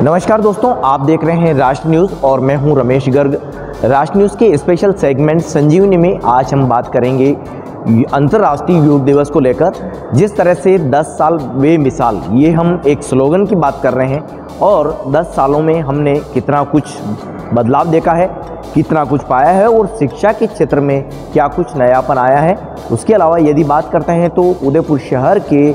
नमस्कार दोस्तों, आप देख रहे हैं राष्ट्र न्यूज़ और मैं हूं रमेश गर्ग। राष्ट्र न्यूज़ के स्पेशल सेगमेंट संजीवनी में आज हम बात करेंगे अंतर्राष्ट्रीय योग दिवस को लेकर। जिस तरह से 10 साल बेमिसाल, ये हम एक स्लोगन की बात कर रहे हैं और 10 सालों में हमने कितना कुछ बदलाव देखा है, कितना कुछ पाया है और शिक्षा के क्षेत्र में क्या कुछ नयापन आया है। उसके अलावा यदि बात करते हैं तो उदयपुर शहर के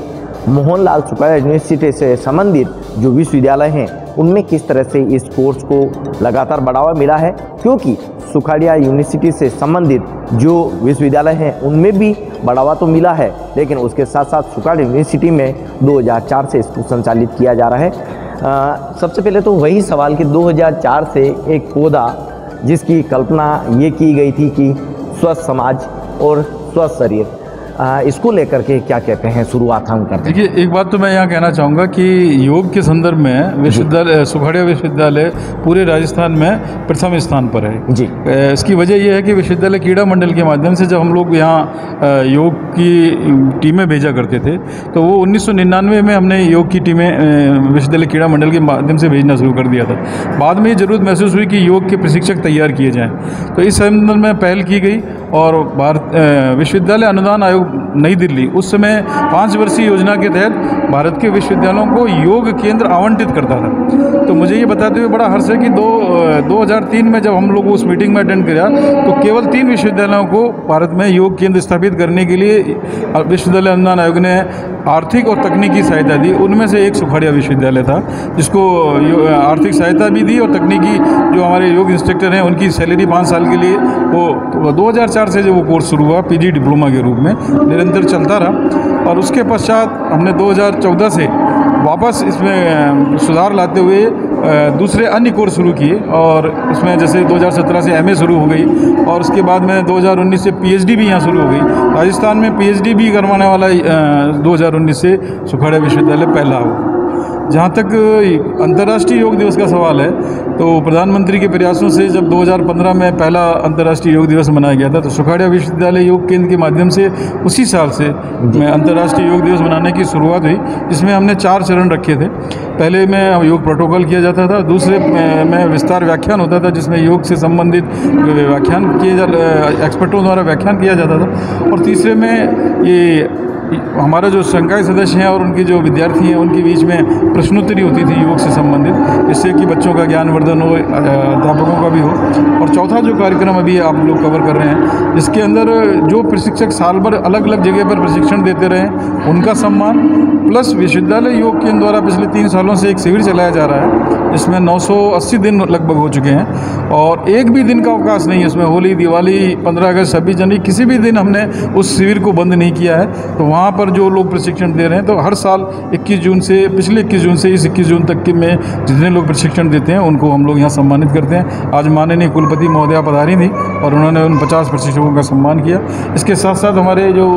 मोहनलाल सुखाड़िया यूनिवर्सिटी से संबंधित जो विश्वविद्यालय हैं उनमें किस तरह से इस कोर्स को लगातार बढ़ावा मिला है, क्योंकि सुखाड़िया यूनिवर्सिटी से संबंधित जो विश्वविद्यालय हैं उनमें भी बढ़ावा तो मिला है, लेकिन उसके साथ साथ सुखाड़िया यूनिवर्सिटी में 2004 से इसको संचालित किया जा रहा है। सबसे पहले तो वही सवाल कि 2004 से एक पौधा जिसकी कल्पना ये की गई थी कि स्वस्थ समाज और स्वस्थ शरीर, इसको लेकर के क्या कहते हैं, शुरुआत हम करते हैं। देखिए, एक बात तो मैं यहाँ कहना चाहूँगा कि योग के संदर्भ में विश्वविद्यालय सुखाड़िया विश्वविद्यालय पूरे राजस्थान में प्रथम स्थान पर है जी। इसकी वजह यह है कि विश्वविद्यालय क्रीड़ा मंडल के माध्यम से जब हम लोग यहाँ योग की टीमें भेजा करते थे तो वो 1999 में हमने योग की टीमें विश्वविद्यालय क्रीड़ा मंडल के माध्यम से भेजना शुरू कर दिया था। बाद में ये जरूरत महसूस हुई कि योग के प्रशिक्षक तैयार किए जाएँ, तो इस संदर्भ में पहल की गई और विश्वविद्यालय अनुदान आयोग नई दिल्ली उस समय 5 वर्षीय योजना के तहत भारत के विश्वविद्यालयों को योग केंद्र आवंटित करता था। तो मुझे ये बताते हुए बड़ा हर्ष है कि 2003 में जब हम लोग उस मीटिंग में अटेंड किया तो केवल 3 विश्वविद्यालयों को भारत में योग केंद्र स्थापित करने के लिए विश्वविद्यालय अनुदान आयोग ने आर्थिक और तकनीकी सहायता दी। उनमें से एक सुखाड़िया विश्वविद्यालय था जिसको आर्थिक सहायता भी दी और तकनीकी जो हमारे योग इंस्ट्रक्टर हैं उनकी सैलरी 5 साल के लिए वो 2004 से जो वो कोर्स शुरू हुआ पीजी डिप्लोमा के रूप में निरंतर चलता रहा। और उसके पश्चात हमने 2014 से वापस इसमें सुधार लाते हुए दूसरे अन्य कोर्स शुरू किए और इसमें जैसे 2017 से एमए शुरू हो गई और उसके बाद में 2019 से पीएचडी भी यहाँ शुरू हो गई। राजस्थान में पीएचडी भी करवाने वाला 2019 से सुखाड़िया विश्वविद्यालय पहला हो। जहाँ तक अंतर्राष्ट्रीय योग दिवस का सवाल है तो प्रधानमंत्री के प्रयासों से जब 2015 में पहला अंतर्राष्ट्रीय योग दिवस मनाया गया था तो सुखाड़िया विश्वविद्यालय योग केंद्र के माध्यम से उसी साल से अंतर्राष्ट्रीय योग दिवस मनाने की शुरुआत हुई, जिसमें हमने 4 चरण रखे थे। पहले में योग प्रोटोकॉल किया जाता था, दूसरे में विस्तार व्याख्यान होता था जिसमें योग से संबंधित व्याख्यान एक्सपर्टों द्वारा व्याख्यान किया जाता था, और तीसरे में ये हमारा जो संकाय सदस्य हैं और उनके जो विद्यार्थी हैं उनके बीच में प्रश्नोत्तरी होती थी योग से संबंधित, जिससे कि बच्चों का ज्ञानवर्धन हो, अध्यापकों का भी हो। और चौथा जो कार्यक्रम अभी आप लोग कवर कर रहे हैं जिसके अंदर जो प्रशिक्षक साल भर अलग अलग जगह पर प्रशिक्षण देते रहे उनका सम्मान, प्लस विश्वविद्यालय योग केंद्र द्वारा पिछले 3 सालों से एक शिविर चलाया जा रहा है जिसमें 980 दिन लगभग हो चुके हैं और एक भी दिन का अवकाश नहीं है। इसमें होली, दिवाली, 15 अगस्त, 26 जनवरी किसी भी दिन हमने उस शिविर को बंद नहीं किया है। तो वहाँ पर जो लोग प्रशिक्षण दे रहे हैं तो हर साल 21 जून से पिछले 21 जून से इस 21 जून तक के में जितने लोग प्रशिक्षण देते हैं उनको हम लोग यहाँ सम्मानित करते हैं। आज माननीय कुलपति महोदया पधारी थी और उन्होंने उन 50 प्रशिक्षकों का सम्मान किया। इसके साथ साथ हमारे जो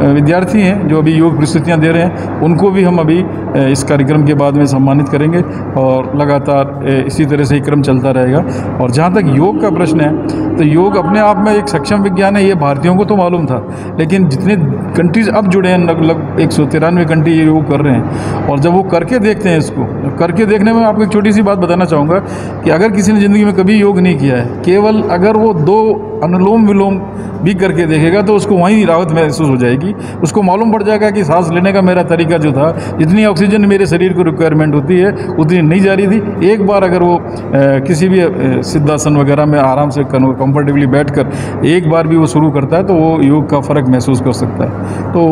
विद्यार्थी हैं जो अभी योग प्रस्तुतियाँ दे रहे हैं उनको भी हम अभी इस कार्यक्रम के बाद में सम्मानित करेंगे और लगातार इसी तरह से ही क्रम चलता रहेगा। और जहाँ तक योग का प्रश्न है तो योग अपने आप में एक सक्षम विज्ञान है, ये भारतीयों को तो मालूम था, लेकिन जितने कंट्रीज अब जुड़े हैं लगभग 193 कंट्री ये योग कर रहे हैं और जब वो करके देखते हैं, इसको करके देखने में आपको एक छोटी सी बात बताना चाहूँगा कि अगर किसी ने ज़िंदगी में कभी योग नहीं किया है, केवल अगर वो 2 अनुलोम विलोम भी करके देखेगा तो उसको वहीं राहत महसूस हो जाएगी। उसको मालूम पड़ जाएगा कि सांस लेने का मेरा तरीका जो था, जितनी ऑक्सीजन मेरे शरीर को रिक्वायरमेंट होती है उतनी नहीं जा रही थी। एक बार अगर वो किसी भी सिद्धासन वगैरह में आराम से कंफर्टेबली बैठकर एक बार भी वो शुरू करता है तो वो योग का फ़र्क महसूस कर सकता है। तो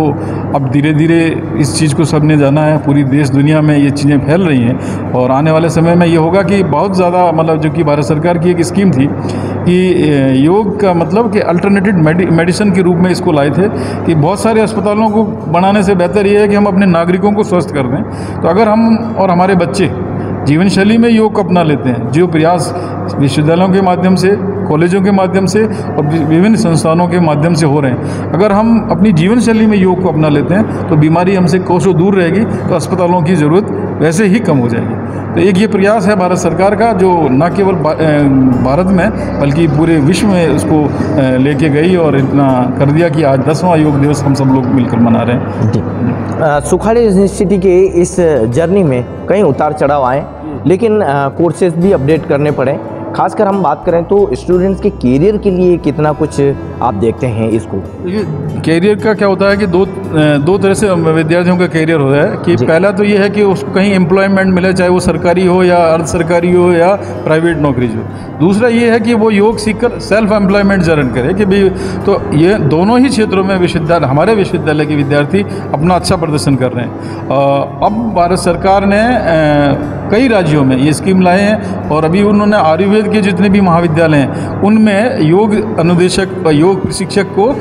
अब धीरे धीरे इस चीज़ को सबने जाना है, पूरी देश दुनिया में ये चीज़ें फैल रही हैं और आने वाले समय में ये होगा कि बहुत ज़्यादा मतलब जो कि भारत सरकार की एक स्कीम थी कि योग का मतलब कि अल्टरनेटिव मेडिसिन के रूप में इसको लाए थे कि बहुत सारे अस्पतालों को बनाने से बेहतर ये है कि हम अपने नागरिकों को स्वस्थ कर दें। तो अगर हम और हमारे बच्चे जीवन शैली में योग को अपना लेते हैं, जो प्रयास विश्वविद्यालयों के माध्यम से, कॉलेजों के माध्यम से और विभिन्न संस्थानों के माध्यम से हो रहे हैं, अगर हम अपनी जीवन शैली में योग को अपना लेते हैं तो बीमारी हमसे कोसों दूर रहेगी, तो अस्पतालों की ज़रूरत वैसे ही कम हो जाएगी। तो एक ये प्रयास है भारत सरकार का जो न केवल भारत में बल्कि पूरे विश्व में उसको लेके गई और इतना कर दिया कि आज 10वां योग दिवस हम सब लोग मिलकर मना रहे हैं। सुखाड़िया यूनिवर्सिटी के इस जर्नी में कई उतार चढ़ाव आए लेकिन कोर्सेज भी अपडेट करने पड़े। खासकर हम बात करें तो स्टूडेंट्स के करियर के लिए कितना कुछ आप देखते हैं इसको? कैरियर का क्या होता है कि दो तरह से विद्यार्थियों का कैरियर होता है कि पहला तो ये है कि उसको कहीं एम्प्लॉयमेंट मिले, चाहे वो सरकारी हो या अर्ध सरकारी हो या प्राइवेट नौकरी हो। दूसरा ये है कि वो योग सीखकर सेल्फ एम्प्लॉयमेंट जर्न करे कि भी, तो ये दोनों ही क्षेत्रों में हमारे विश्वविद्यालय के विद्यार्थी अपना अच्छा प्रदर्शन कर रहे हैं। अब भारत सरकार ने कई राज्यों में ये स्कीम लाए हैं और अभी उन्होंने आयुर्वेद के जितने भी महाविद्यालय हैं उनमें योग अनुदेशक, योग प्रशिक्षक को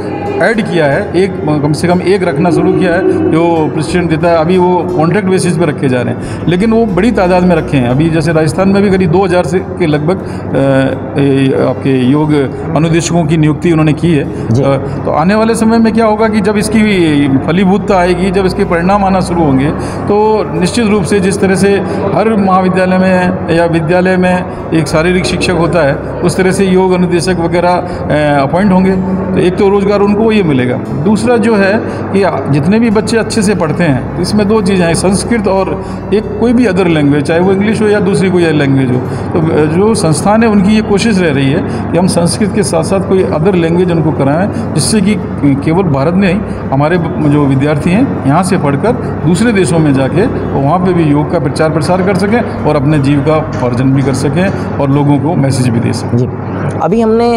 ऐड किया है। कम से कम एक रखना शुरू किया है जो प्रशिक्षण देता है। अभी वो कॉन्ट्रैक्ट बेसिस पर रखे जा रहे हैं, लेकिन वो बड़ी तादाद में रखे हैं। अभी जैसे राजस्थान में भी करीब 2000 से के लगभग आपके योग अनुदेशकों की नियुक्ति उन्होंने की है। तो आने वाले समय में क्या होगा कि जब इसकी फलीभूतता आएगी, जब इसके परिणाम आना शुरू होंगे, तो निश्चित रूप से जिस तरह से हर महाविद्यालय में या विद्यालय में एक शारीरिक शिक्षक होता है, उस तरह से योग अनुदेशक वगैरह अपॉइंट होंगे। तो एक तो रोजगार उनको ये मिलेगा। दूसरा जो है कि जितने भी बच्चे अच्छे से पढ़ते हैं तो इसमें दो चीज़ें हैं, संस्कृत और एक कोई भी अदर लैंग्वेज, चाहे वो इंग्लिश हो या दूसरी कोई लैंग्वेज हो। तो जो संस्थान है उनकी ये कोशिश रह रही है कि हम संस्कृत के साथ साथ कोई अदर लैंग्वेज उनको कराएं, जिससे कि केवल भारत में नहीं, हमारे जो विद्यार्थी हैं यहाँ से पढ़कर दूसरे देशों में जाके वहाँ पर भी योग का प्रचार प्रसार कर सकें और अपने जीविका अर्जन भी कर सकें और लोगों को मैसेज भी दे सकें। अभी हमने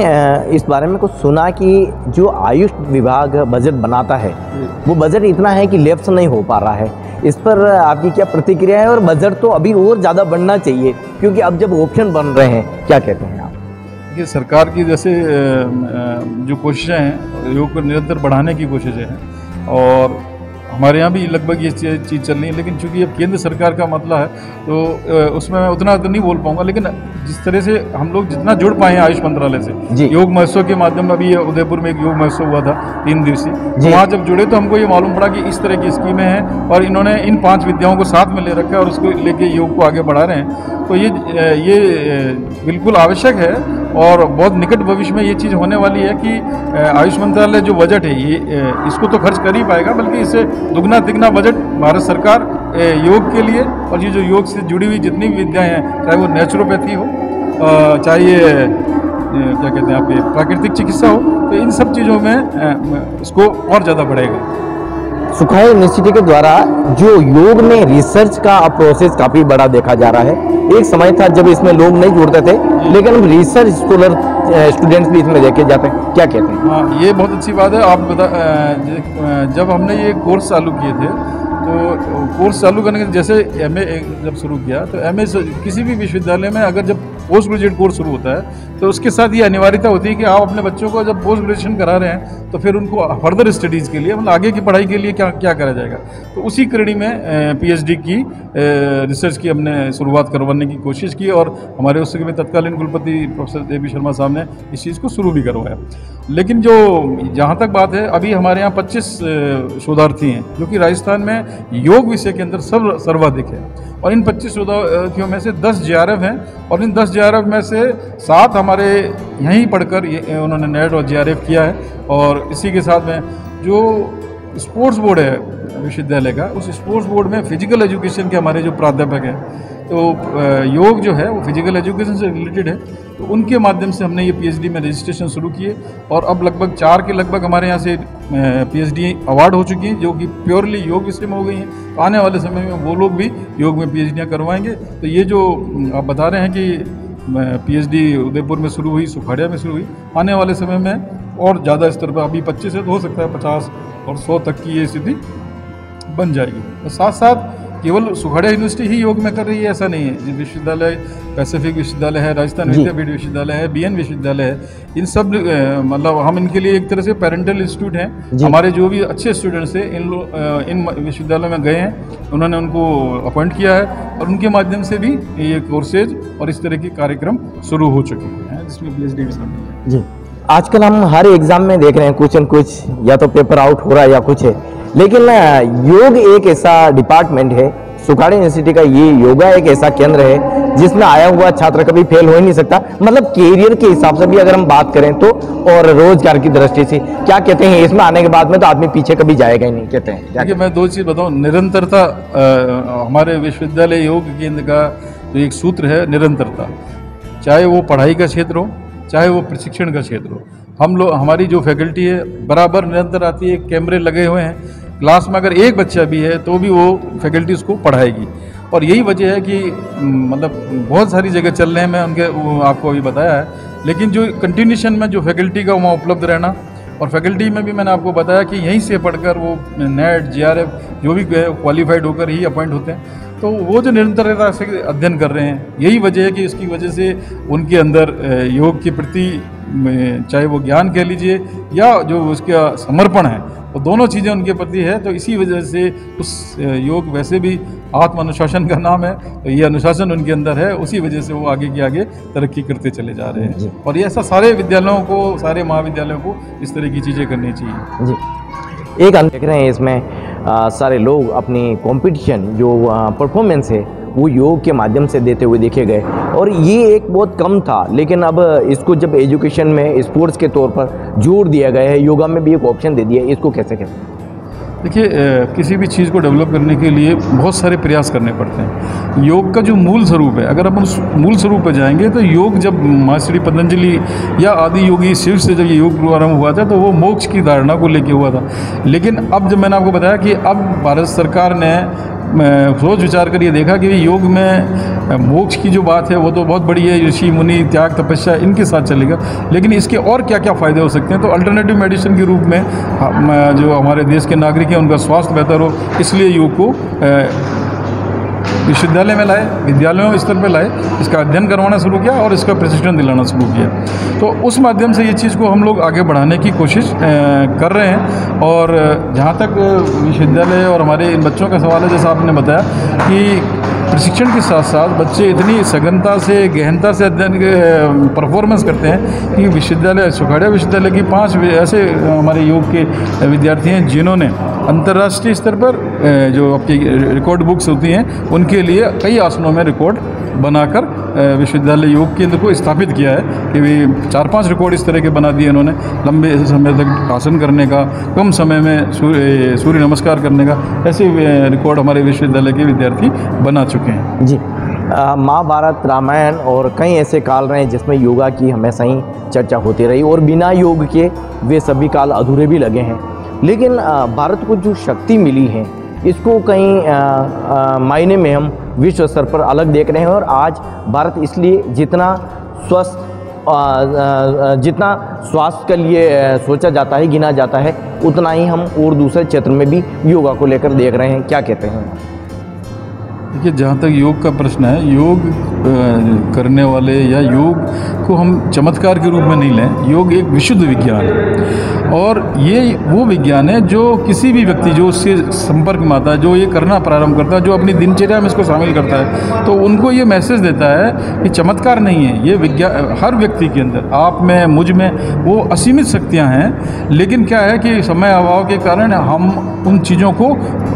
इस बारे में कुछ सुना कि जो आयुष विभाग बजट बनाता है वो बजट इतना है कि लैप्स नहीं हो पा रहा है। इस पर आपकी क्या प्रतिक्रिया है? और बजट तो अभी और ज़्यादा बढ़ना चाहिए क्योंकि अब जब ऑप्शन बन रहे हैं, क्या कहते हैं आप? देखिए, सरकार की जैसे जो कोशिशें हैं, योग को निरंतर बढ़ाने की कोशिशें हैं और हमारे यहाँ भी लगभग ये चीज़ चल रही है, लेकिन चूंकि अब केंद्र सरकार का मसला है तो उसमें मैं उतना तो नहीं बोल पाऊंगा। लेकिन जिस तरह से हम लोग जितना जुड़ पाए हैं आयुष मंत्रालय से, योग महोत्सव के माध्यम में, अभी उदयपुर में एक योग महोत्सव हुआ था 3 दिवसीय, वहाँ जब जुड़े तो हमको ये मालूम पड़ा कि इस तरह की स्कीमें हैं और इन्होंने इन 5 विद्याओं को साथ में ले रखा है और उसको लेके योग को आगे बढ़ा रहे हैं। तो ये बिल्कुल आवश्यक है और बहुत निकट भविष्य में ये चीज़ होने वाली है कि आयुष मंत्रालय जो बजट है ये इसको तो खर्च कर ही पाएगा, बल्कि इससे दुगना तिगना बजट भारत सरकार योग के लिए और ये जो योग से जुड़ी हुई जितनी भी विद्याएं हैं, चाहे वो नेचुरोपैथी हो, चाहे ये क्या कहते हैं आपके प्राकृतिक चिकित्सा हो, तो इन सब चीज़ों में इसको और ज़्यादा बढ़ेगा। सुखाड़ी यूनिवर्सिटी के द्वारा जो योग में रिसर्च का प्रोसेस काफ़ी बड़ा देखा जा रहा है। एक समय था जब इसमें लोग नहीं जुड़ते थे, लेकिन अब रिसर्च स्कॉलर स्टूडेंट्स भी इसमें देखे जाते हैं, क्या कहते हैं? हाँ, ये बहुत अच्छी बात है। आप जब हमने ये कोर्स चालू किए थे तो कोर्स चालू करने के जैसे एमए जब शुरू किया तो एमए किसी भी विश्वविद्यालय में अगर जब पोस्ट ग्रेजुएट कोर्स शुरू होता है तो उसके साथ ये अनिवार्यता होती है कि आप अपने बच्चों को जब पोस्ट ग्रेजुएशन करा रहे हैं तो फिर उनको फर्दर स्टडीज़ के लिए, मतलब आगे की पढ़ाई के लिए क्या क्या करा जाएगा। तो उसी कड़ी में पीएचडी की रिसर्च की हमने शुरुआत करवाने की कोशिश की और हमारे उस समय तत्कालीन कुलपति प्रोफेसर ए.बी. शर्मा साहब ने इस चीज़ को शुरू भी करवाया। लेकिन जो जहाँ तक बात है, अभी हमारे यहाँ 25 शोधार्थी हैं जो कि राजस्थान में योग विषय के अंदर सर्वाधिक है और इन 25 शोधार्थियों में से 10 JRF हैं और इन 10 JRF में से 7 हमारे यहीं पढ़कर उन्होंने नेट और JRF किया है। और इसी के साथ में जो स्पोर्ट्स बोर्ड है विश्वविद्यालय का, उस स्पोर्ट्स बोर्ड में फिजिकल एजुकेशन के हमारे जो प्राध्यापक हैं, तो योग जो है वो फिजिकल एजुकेशन से रिलेटेड है, तो उनके माध्यम से हमने ये पीएचडी में रजिस्ट्रेशन शुरू किए और अब लगभग 4 के लगभग हमारे यहाँ से पीएचडी अवार्ड हो चुकी हैं जो कि प्योरली योग विषय में हो गई हैं। तो आने वाले समय में वो लोग भी योग में पीएचडियाँ करवाएंगे। तो ये जो आप बता रहे हैं कि पीएचडी उदयपुर में शुरू हुई, सुखाड़िया में शुरू हुई, आने वाले समय में और ज़्यादा स्तर पर, अभी 25 से तो हो सकता है 50 और 100 तक की ये स्थिति बन जाएगी। तो साथ साथ केवल सुखाड़िया यूनिवर्सिटी ही योग में कर रही है ऐसा नहीं है। जिस विश्वविद्यालय, पैसिफिक विश्वविद्यालय है, राजस्थान विद्यापीठ विश्वविद्यालय है, बीएन विश्वविद्यालय है, इन सब मतलब हम इनके लिए एक तरह से पेरेंटल इंस्टीट्यूट हैं। हमारे जो भी अच्छे स्टूडेंट्स थे इन विश्वविद्यालयों में गए हैं, उन्होंने उनको अपॉइंट किया है और उनके माध्यम से भी ये कोर्सेज और इस तरह के कार्यक्रम शुरू हो चुके हैं जिसमें पीएचडी भी शामिल है। जी, आजकल हम हर एग्जाम में देख रहे हैं कुछ न कुछ या तो पेपर आउट हो रहा है या कुछ है, लेकिन योग एक ऐसा डिपार्टमेंट है, सुखाड़ी यूनिवर्सिटी का ये योगा एक ऐसा केंद्र है जिसमें आया हुआ छात्र कभी फेल हो ही नहीं सकता। मतलब कैरियर के हिसाब से भी अगर हम बात करें तो और रोजगार की दृष्टि से क्या कहते हैं, इसमें आने के बाद में तो आदमी पीछे कभी जाएगा ही नहीं, कहते हैं। देखिए, मैं 2 चीज़ बताऊं। निरंतरता हमारे विश्वविद्यालय योग केंद्र का जो एक सूत्र है निरंतरता, चाहे वो पढ़ाई का क्षेत्र हो, चाहे वो प्रशिक्षण का क्षेत्र हो, हम लोग हमारी जो फैकल्टी है बराबर निरंतर आती है। कैमरे लगे हुए हैं, क्लास में अगर एक बच्चा भी है तो भी वो फैकल्टी उसको पढ़ाएगी। और यही वजह है कि मतलब बहुत सारी जगह चल रहे हैं, मैं उनके आपको अभी बताया है, लेकिन जो कंटिन्यूशन में जो फैकल्टी का वहाँ उपलब्ध रहना, और फैकल्टी में भी मैंने आपको बताया कि यहीं से पढ़कर वो नेट JRF जो भी क्वालिफाइड होकर ही अपॉइंट होते हैं। तो वो जो निरंतरता से अध्ययन कर रहे हैं, यही वजह है कि इसकी वजह से उनके अंदर योग के प्रति चाहे वो ज्ञान कह लीजिए या जो उसका समर्पण है, वो दोनों चीज़ें उनके प्रति है। तो इसी वजह से उस योग वैसे भी आत्म अनुशासन का नाम है, तो ये अनुशासन उनके अंदर है, उसी वजह से वो आगे के आगे तरक्की करते चले जा रहे हैं। और ये ऐसा सारे विद्यालयों को, सारे महाविद्यालयों को इस तरह की चीज़ें करनी चाहिए जी। एक देख रहे हैं इसमें सारे लोग अपनी कंपटीशन जो परफॉर्मेंस है वो योग के माध्यम से देते हुए देखे गए, और ये एक बहुत कम था, लेकिन अब इसको जब एजुकेशन में स्पोर्ट्स के तौर पर जोर दिया गया है, योगा में भी एक ऑप्शन दे दिया है, इसको कैसे कहते हैं? देखिए, किसी भी चीज़ को डेवलप करने के लिए बहुत सारे प्रयास करने पड़ते हैं। योग का जो मूल स्वरूप है, अगर अपन उस मूल स्वरूप पर जाएंगे तो योग जब महर्षि पतंजलि या आदि योगी शिव से जब ये योग प्रारंभ हुआ था तो वो मोक्ष की धारणा को लेके हुआ था। लेकिन अब जब मैंने आपको बताया कि अब भारत सरकार ने सोच विचार कर ये देखा कि योग में मोक्ष की जो बात है वो तो बहुत बड़ी है, ऋषि मुनि त्याग तपस्या इनके साथ चलेगा, लेकिन इसके और क्या क्या फ़ायदे हो सकते हैं। तो अल्टरनेटिव मेडिसिन के रूप में जो हमारे देश के नागरिक हैं उनका स्वास्थ्य बेहतर हो, इसलिए योग को विश्वविद्यालय में लाए, विद्यालयों स्तर पर लाए, इसका अध्ययन करवाना शुरू किया और इसका प्रशिक्षण दिलाना शुरू किया। तो उस माध्यम से ये चीज़ को हम लोग आगे बढ़ाने की कोशिश कर रहे हैं। और जहाँ तक विश्वविद्यालय और हमारे इन बच्चों का सवाल है, जैसा आपने बताया कि प्रशिक्षण के साथ साथ बच्चे इतनी सघनता से, गहनता से अध्ययन परफॉर्मेंस करते हैं कि विश्वविद्यालय, सुखाड़िया विश्वविद्यालय की 5 ऐसे हमारे योग के विद्यार्थी हैं जिन्होंने अंतर्राष्ट्रीय स्तर पर जो आपकी रिकॉर्ड बुक्स होती हैं उनके लिए कई आसनों में रिकॉर्ड बनाकर विश्वविद्यालय योग केंद्र को स्थापित किया है कि भी 4-5 रिकॉर्ड इस तरह के बना दिए इन्होंने, लंबे समय तक आसन करने का, कम समय में सूर्य नमस्कार करने का, ऐसे रिकॉर्ड हमारे विश्वविद्यालय के विद्यार्थी बना चुके हैं जी। महाभारत, रामायण और कई ऐसे काल रहे हैं जिसमें योगा की हमेशा ही चर्चा होती रही, और बिना योग के वे सभी काल अधूरे भी लगे हैं। लेकिन भारत को जो शक्ति मिली है इसको कई मायने में हम विश्व स्तर पर अलग देख रहे हैं, और आज भारत इसलिए जितना स्वास्थ्य के लिए सोचा जाता है, गिना जाता है, उतना ही हम और दूसरे क्षेत्र में भी योगा को लेकर देख रहे हैं। क्या कहते हैं? देखिए, जहाँ तक योग का प्रश्न है, योग करने वाले या योग को हम चमत्कार के रूप में नहीं लें। योग एक विशुद्ध विज्ञान है, और ये वो विज्ञान है जो किसी भी व्यक्ति जो उससे संपर्क में आता है, जो ये करना प्रारंभ करता है, जो अपनी दिनचर्या में इसको शामिल करता है, तो उनको ये मैसेज देता है कि चमत्कार नहीं है, ये विज्ञान हर व्यक्ति के अंदर, आप में, मुझ में वो असीमित शक्तियाँ हैं। लेकिन क्या है कि समय अभाव के कारण हम उन चीज़ों को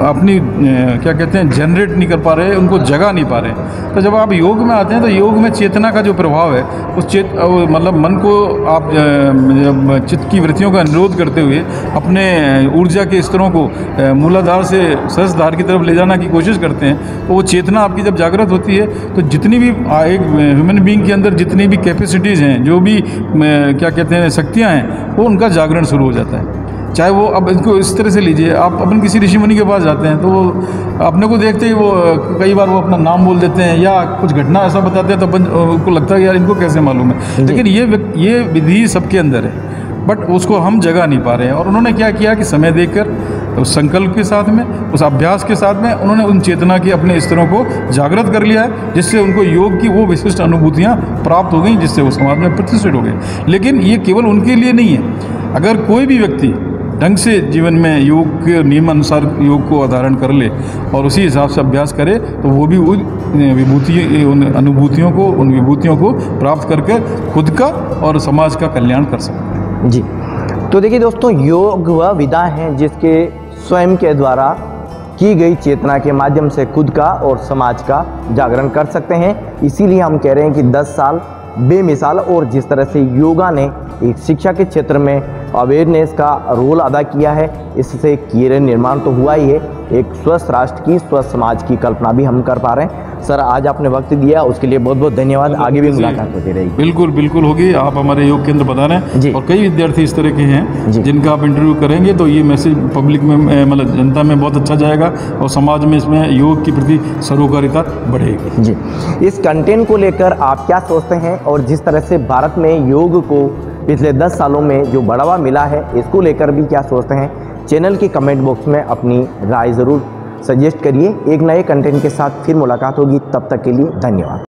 अपनी क्या कहते हैं जनरेट नहीं कर पा रहे, उनको जगा नहीं पा रहे। तो जब आप योग में आते हैं तो योग में चेतना का जो प्रभाव है, उस मतलब मन को आप चित्त की वृत्तियों का निरोध करते हुए अपने ऊर्जा के स्तरों को मूलाधार से सहस्त्रधार की तरफ ले जाने की कोशिश करते हैं। तो वो चेतना आपकी जब जागृत होती है तो जितनी भी एक ह्यूमन बीइंग के अंदर जितनी भी कैपेसिटीज़ हैं, जो भी क्या कहते हैं शक्तियाँ हैं, वो उनका जागरण शुरू हो जाता है। चाहे वो, अब इनको इस तरह से लीजिए, आप अपन किसी ऋषि मुनि के पास जाते हैं तो वो अपने को देखते ही वो कई बार वो अपना नाम बोल देते हैं या कुछ घटना ऐसा बताते हैं तो अपन को लगता है यार इनको कैसे मालूम है। लेकिन ये विधि सबके अंदर है, बट उसको हम जगा नहीं पा रहे हैं। और उन्होंने क्या किया कि समय देकर, उस संकल्प के साथ में, उस अभ्यास के साथ में उन्होंने उन चेतना के अपने स्तरों को जागृत कर लिया है, जिससे उनको योग की वो विशिष्ट अनुभूतियाँ प्राप्त हो गई, जिससे वो समाज में प्रतिष्ठित हो गए। लेकिन ये केवल उनके लिए नहीं है। अगर कोई भी व्यक्ति ढंग से जीवन में योग के नियम अनुसार योग को आधारण कर ले और उसी हिसाब से अभ्यास करे, तो वो भी उन अनुभूतियों को, उन विभूतियों को प्राप्त करके खुद का और समाज का कल्याण कर सकते हैं। जी, तो देखिए दोस्तों, योग वह विधा है जिसके स्वयं के द्वारा की गई चेतना के माध्यम से खुद का और समाज का जागरण कर सकते हैं। इसीलिए हम कह रहे हैं कि 10 साल बेमिसाल, और जिस तरह से योगा ने एक शिक्षा के क्षेत्र में अवेयरनेस का रोल अदा किया है। इससे कैरियर निर्माण तो हुआ ही है, एक स्वस्थ राष्ट्र की, स्वस्थ समाज की कल्पना भी हम कर पा रहे हैं। सर, आज आपने वक्त दिया, उसके लिए बहुत बहुत धन्यवाद। आगे भी मुलाकात होती रहेगी। बिल्कुल बिल्कुल होगी। आप हमारे योग केंद्र बता रहे हैं और कई विद्यार्थी इस तरह के हैं जिनका आप इंटरव्यू करेंगे तो ये मैसेज पब्लिक में, मतलब जनता में बहुत अच्छा जाएगा और समाज में इसमें योग के प्रति सरोकारिता बढ़ेगी। जी, इस कंटेंट को लेकर आप क्या सोचते हैं, और जिस तरह से भारत में योग को पिछले 10 सालों में जो बढ़ावा मिला है, इसको लेकर भी क्या सोचते हैं? चैनल के कमेंट बॉक्स में अपनी राय ज़रूर सजेस्ट करिए। एक नए कंटेंट के साथ फिर मुलाकात होगी, तब तक के लिए धन्यवाद।